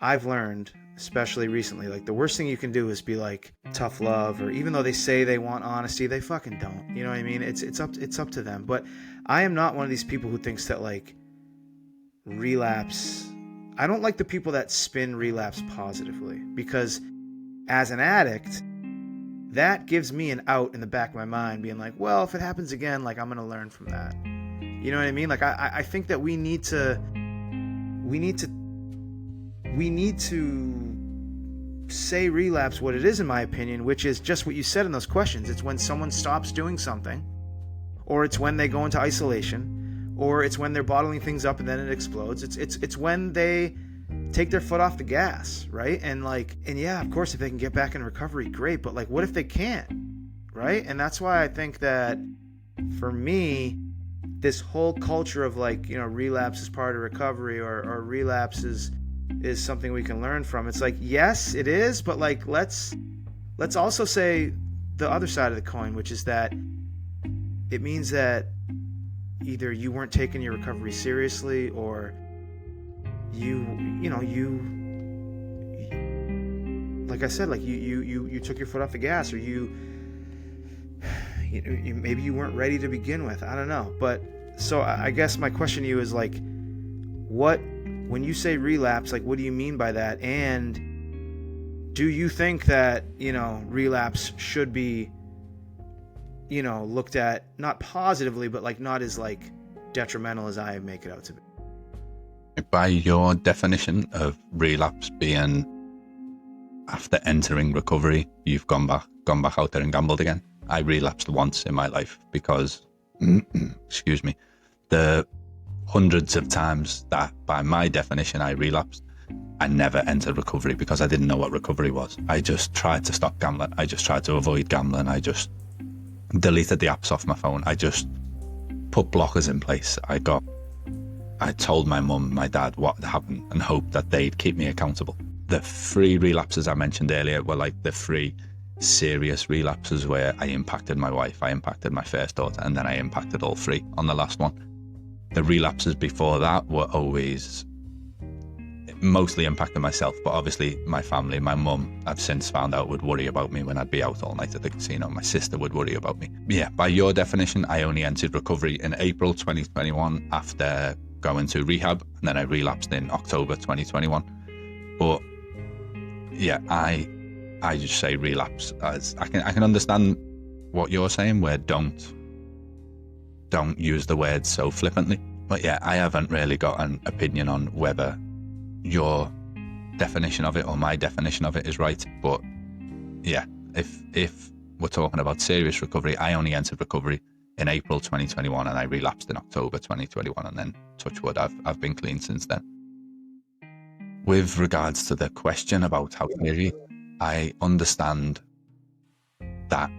I've learned, especially recently, like the worst thing you can do is be like tough love, or even though they say they want honesty, they fucking don't. You know what I mean? It's up to them. But I am not one of these people who thinks that like relapse. I don't like the people that spin relapse positively, because as an addict, that gives me an out in the back of my mind, being like, well, if it happens again, like I'm gonna learn from that. You know what I mean? Like I think that we need to say relapse what it is, in my opinion, which is just what you said in those questions. It's when someone stops doing something, or it's when they go into isolation, or it's when they're bottling things up and then it explodes. It's when they take their foot off the gas, right? And yeah, of course, if they can get back in recovery, great. But like, what if they can't, right? And that's why I think that for me, this whole culture of like, relapse is part of recovery, or relapse is something we can learn from. It's like, yes, it is, but like, let's also say the other side of the coin, which is that it means that either you weren't taking your recovery seriously, or you like I said, like you took your foot off the gas, or you maybe you weren't ready to begin with. I don't know. But so I guess my question to you is like, when you say relapse, like what do you mean by that? And do you think that, relapse should be, looked at not positively, but like not as like detrimental as I make it out to be? By your definition of relapse being after entering recovery, you've gone back out there and gambled again. I relapsed once in my life because, excuse me, the hundreds of times that by my definition I relapsed, I never entered recovery because I didn't know what recovery was. I just tried to stop gambling. I just tried to avoid gambling. I just deleted the apps off my phone. I just put blockers in place. I told my mum, my dad what had happened and hoped that they'd keep me accountable. The 3 relapses I mentioned earlier were like the 3 serious relapses where I impacted my wife, I impacted my first daughter, and then I impacted all 3 on the last one. The relapses before that were always mostly impacting myself, but obviously my family, my mum, I've since found out, would worry about me when I'd be out all night at the casino. My sister would worry about me. Yeah, by your definition, I only entered recovery in April 2021 after going to rehab, and then I relapsed in October 2021. But yeah, I just say relapse as I can understand what you're saying, where don't use the word so flippantly. But yeah, I haven't really got an opinion on whether your definition of it or my definition of it is right. But yeah, if we're talking about serious recovery, I only entered recovery in April 2021 and I relapsed in October 2021, and then touch wood, I've been clean since then. With regards to the question about how theory, I understand that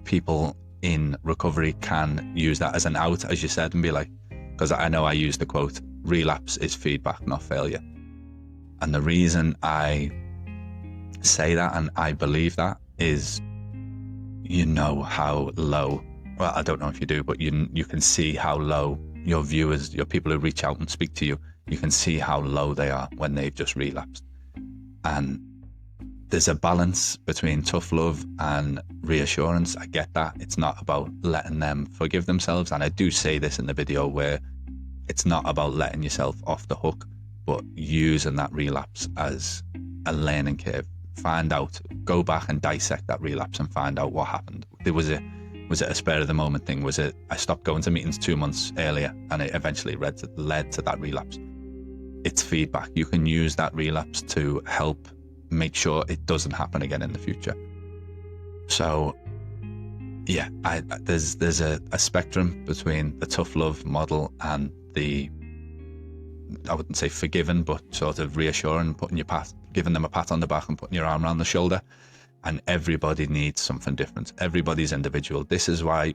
people in recovery can use that as an out, as you said, and be like, because I know I used the quote, relapse is feedback, not failure. And the reason I say that and I believe that is, how low, well, I don't know if you do, but you can see how low your viewers, your people who reach out and speak to you, you can see how low they are when they've just relapsed. And there's a balance between tough love and reassurance. I get that. It's not about letting them forgive themselves. And I do say this in the video, where it's not about letting yourself off the hook, but using that relapse as a learning curve. Go back and dissect that relapse and find out what happened. Was it a spur of the moment thing? Was it I stopped going to meetings 2 months earlier and it eventually led to that relapse? It's feedback. You can use that relapse to help make sure it doesn't happen again in the future. So yeah, there's a spectrum between the tough love model and the, I wouldn't say forgiven, but sort of reassuring, giving them a pat on the back and putting your arm around the shoulder. And everybody needs something different. Everybody's individual. This is why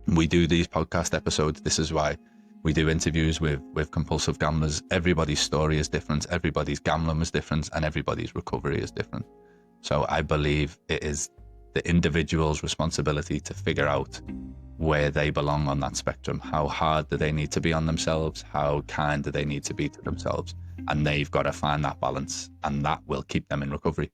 we do these podcast episodes. This is why we do interviews with compulsive gamblers. Everybody's story is different. Everybody's gambling is different, and everybody's recovery is different. So I believe it is the individual's responsibility to figure out where they belong on that spectrum. How hard do they need to be on themselves? How kind do they need to be to themselves? and they've got to find that balance, and that will keep them in recovery.